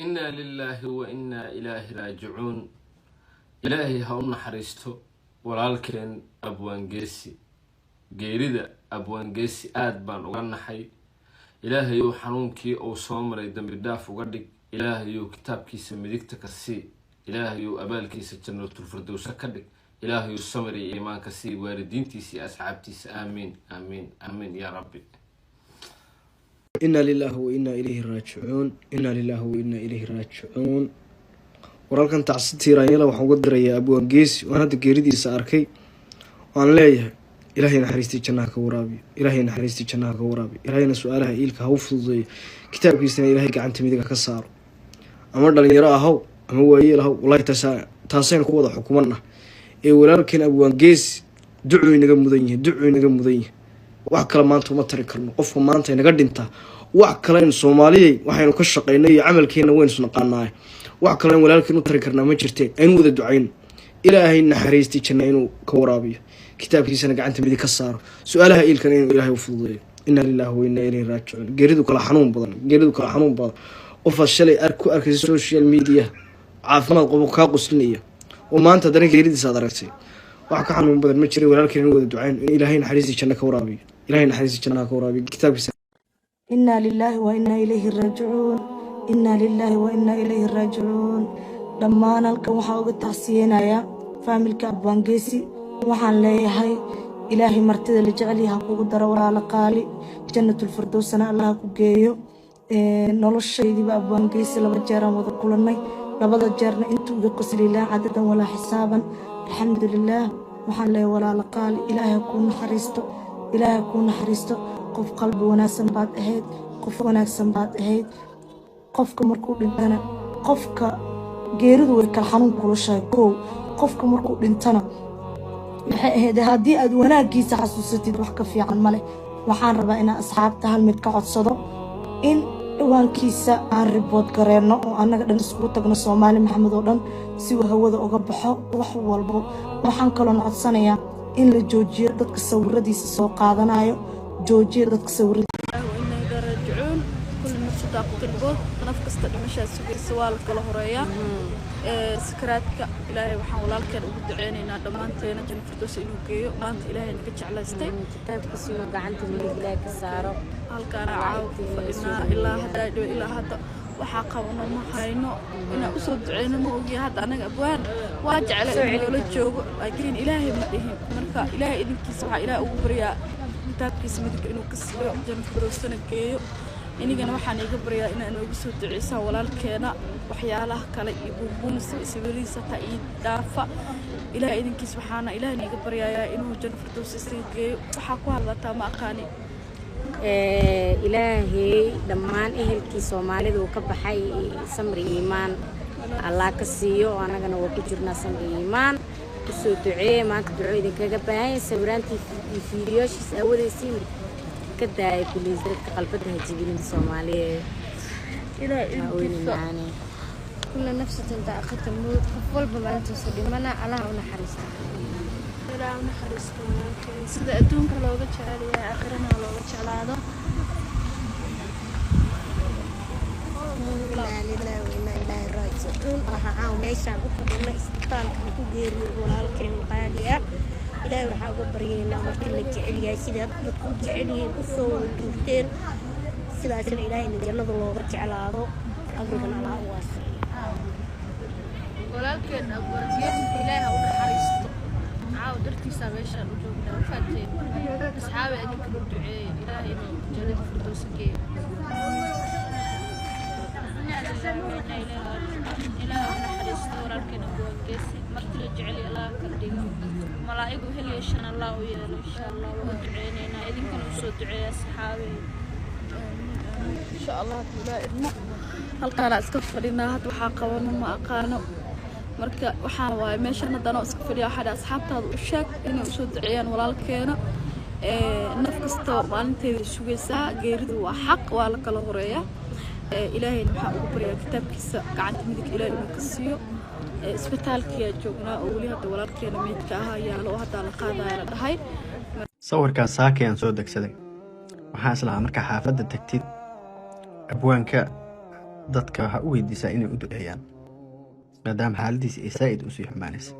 إنا لله وإنا إليه راجعون. إلهي هون حريستو ولكن أبوان جيسي جيريدا أبوان جيسي آد بان وغنحي. إلهي يو حنونكي أو صومري دم بداف وغردك. إلهي يو كتابكي سمديك تكسي. إلهي يو أبالكي سجنة الفردوس كدك. إلهي يو سمري إيمان كسي واردينتي سي أصحابتي آمين آمين آمين يا ربي. إنا لله وإنا إليه راجعون. إنا لله وإنا إليه راجعون. ورالكن تعصتي رايلا waxaan uga diray Abu Geesi oo hadda geeridiisa arkay waan leeyahay Ilaahay naxariistii jannaha ka waraabiyo. Ilaahay naxariistii jannaha ka waraabiyo. Ilaahayna su'aalaha ilka ha u fududeeyo. Kitaabkiisana Ilaahay gacanta midiga ka saaro. Ama dhalinyaro ahaw ama waayeel ahaw wallahi taasayna ku wada xukumanna ee walaalkeen Abu Geesi ducuu inaga mudan yahay wax kale maanta uma tari karno qofka maanta inaga dhinta wax kale in Soomaaliyeey waxaynu ka shaqeynay iyo amalkeena weyn sunqaanaay wax kale in walaalkeen u tari karnaa ma jirteen aynu wada ducayn Ilaahay naxariistii janna inuu ka waraabiyo kitaabkiisana gacanta midig ka saaro su'aalaha ilkan inuu Ilaahay u fududeeyo inna lillahi wa inna ilayhi raaji'uun geeridu kala xanuun badan qof shalay arkay social media caafimaad qabo ka qoslinaya oo maanta dadka geeridiisa aragtay wax ka xanuun badan ma jiray walaalkeen inuu wada ducayn in Ilaahay naxariistii janna ka waraabiyo إلهي نحرس جناها كورابي كتاب إنا لله وإنا إليه راجعون. إنا لله وإنا إليه راجعون. لما أنا وحاوق التحسينا يا فاملك أبوان جيسي وحان ليهاي إلهي مرتدى اللي جعليها قدر ولا لقالي جنة الفردوس أنا الله كوجيو نولو الشيء دي بأبوان جيسي لما جارا وذكولني لبدا جارنا انتو بقصر الله عددا ولا حسابا الحمد لله وحان ليه ولا لقالي إلهي يكون حريستو إلهي كون حريستو قف قلب وناسن بعد أهيد قف وناسن بعد أهيد قفك مركود لنتنا قفك جيرد ويك الحنون كل شيء قفك مركود لنتنا هذا هدي أدونا جيس حسوستي وحكي في عن ملك وحان ربعنا أصحاب تهلمت كعد صدق إن وان كيسة عن ربوت قريرنا وأنا قد نسقط قنا الصومالي محمد ودن سوى هو ذا أقبحه وحو والبو وحان كلون عطسانيا إن الجوجير ضد كسور دي سوق قاضنايو جوجير ضد كسور وإنا إذا رجعون كل نفس داقة الموت نفس مشى سوال كله هرية سكراتك إلهي وحولال كان ودعينا دمان تينا جن فردوس إلوكيو ما أنت إلهي نكتش على استي كتاب كسيو قعنت من إلهي كسارو هل كان عاوف إنا إلا هذا إلا هذا وحاقونا ما حينو إنا أسود عينا موجي هذا أنا أبوان واجع على ولا تشوف أجرين إلهي مدهم مركا إلهي إذن كيسوا إلهي أوبريا كتاب كيسمدك إنه كسر جن فردوسنا كيو إني كان وحني قبريا إنه أسود عيسى ولا الكينا وحياله كلا يبون سبيليسة تأييد دافع إلهي إذن كيسوا حنا إلهي نقبريا إنه جن فردوسنا كيو وحكوا هذا تام أقاني إلهي دمان إهلكي سومالي دو كبحي سمري إيمان الله كسيو أنا كنا وكجرنا سمري إيمان كسو دعي ما كدعي دي كبحي سبرانتي في فيديوش أول سمري كدا كل زرق قلبتها جبين سومالي إلهي معاني كل نفس تأخذ الموت كفول بما أنت سليمنا على ونحرسنا لا نحرسنا سيدا أدونك لو جعل يا آخرنا لو جعل هذا إنا لله وإنا إليه راجعون وحاو ميشا وكبرنا استقال كنكو غيري ولالكين قاليا إلهي وحاو قبرينا وكل جعليا سيدا بكو جعليا كسو الدوفتين سيدا سيدا إلهي نجلد الله جعل هذا أقربنا على أواسي ولكن أبوان إلهي ونحرسته عاود ارتيسا ميشا وجوبنا وفاتين أصحابي أديك الدعاء إلهي جنة الفردوس كيف إلهي ونحرسته ولكن أبوان جيسي مرتل جعلي الله كرديه ملائكة هل يشان الله ويانا إن شاء الله ودعينينا إذن كانوا سوى دعاء أصحابي إن شاء الله تبائرنا هل كان أسكفرنا هاد وحاقونا ما أقانا marka waxaan waay meeshan hadana isku fadhiya waxa asxaabtaada u sheeg inay soo duceeyaan walaalkeena naf kasta maalinteeda sugaysaa geeridu waa xaq waa la kala horeeyaa ilaahay waxa ugu bariyaa kitaabkiisa gacanta midig ilaahay uu ka siiyo isbitaalkiya joognaa oo wali hadda walaalkeena meedka ah ayaa loo hadda la qaadayo la dhahay sawirkan saakeen soo degsaday waxaan islahaa marka xaafadda tagtid abwaanka dadka waxaa u weydiisaa inay u duceeyaan maadaama xaaladiisa ay saa'id usii xumaanaysa.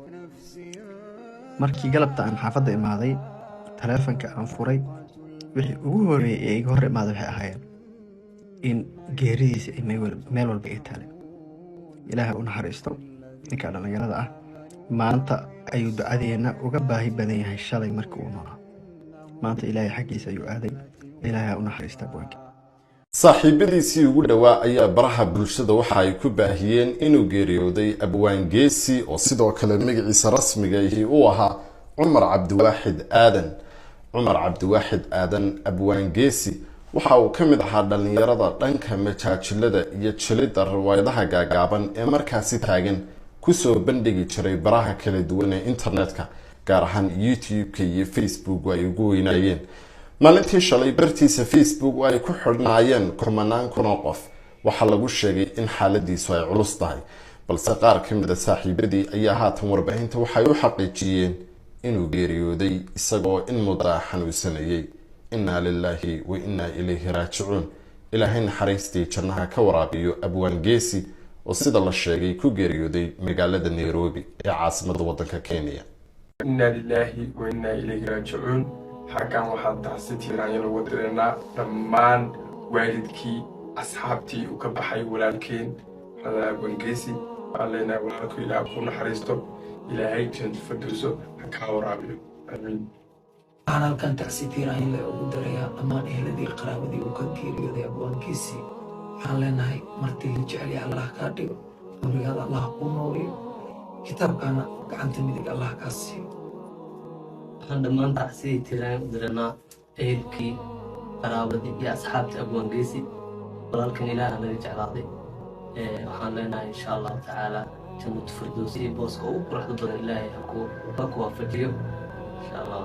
markii galabta aan xaafadda imaaday taleefanka aan furay wixii ugu horreeyay ee iga hor imaaday waxay ahaayeen in geeridiisa ay meel walba ay taaleen. ilaahay u naxariisto ninka dhallinyarada ah. maanta ayuu ducadeena uga baahi badan yahay shalay markii uu noolaa. maanta ilaahay xaggiisa ayuu aaday. ilaahay u naxariista abwaanka. saaxiibadiisii ugu dhowaa ayaa baraha bulshada waxa ay ku baahiyeen inuu geeriyooday abwaan geesi oo sidoo kale magaciisa rasmiga ahi uu ahaa cumar cabdiwaaxid aadan. abwaan geesi waxa uu ka mid ahaa dhallinyarada dhanka majaajilada iyo jilidda riwaayadaha gaagaaban ee markaasi taagan kusoo bandhigi jiray baraha kala duwan ee internetka, gaar ahaan youtube-ka iyo facebook ay ugu weynaayeen. maalintii shalay bartiisa facebook oo ay ku xidhnaayeen kumanaan kun oo qof waxaa lagu sheegay in xaaladiisu ay culus tahay, balse qaar ka mid a saaxiibadii ayaa haatan warbaahinta waxay u xaqiijiyeen inuu geeriyooday isagoo in muddaa xanuunsanayay. innaa lilaahi wa innaa ilayhi raajicuun. ilaahay naxariistii jannaha ka waraabiyo abwaan geesi oo sida la sheegay ku geeriyooday magaalada nairobi ee caasimadda waddanka kenya. innaa lilaahi wa innaa ilayhi raajicuun. halkan waxaan taasi tiiraanya lagu direynaa dhammaan waalidkii asxaabtii uu ka baxay walaalkeen abwaan geesi. waxaan leenahay walaalku ilaah ku naxariisto, ilaahay jannada firdawso ha kaa waraabiyo. aamiin. waxaan halkan taasi tiiraanya ugu dirayaa dhammaan eheladii qaraabadii uu ka geeriyooday abwaan geesi. waxaan leenahay martii la jecel yahay allah kaa dhigo, nurigaada allah kuu nooliyo, kitaabkaana gacanta midig allah kaa siiyo. waxaan dhammaan tacsidii tiiraan u diranaa ehelkii qaraabadii iyo asxaabtii abwaan geesi. walaalkan ilaaha naga jeclaaday. waxaan leenahay insha allahu tacaala jannatu firdawsi iyo booska ugu quruxda badan ilaahay ha ku waafajiyo insha allah.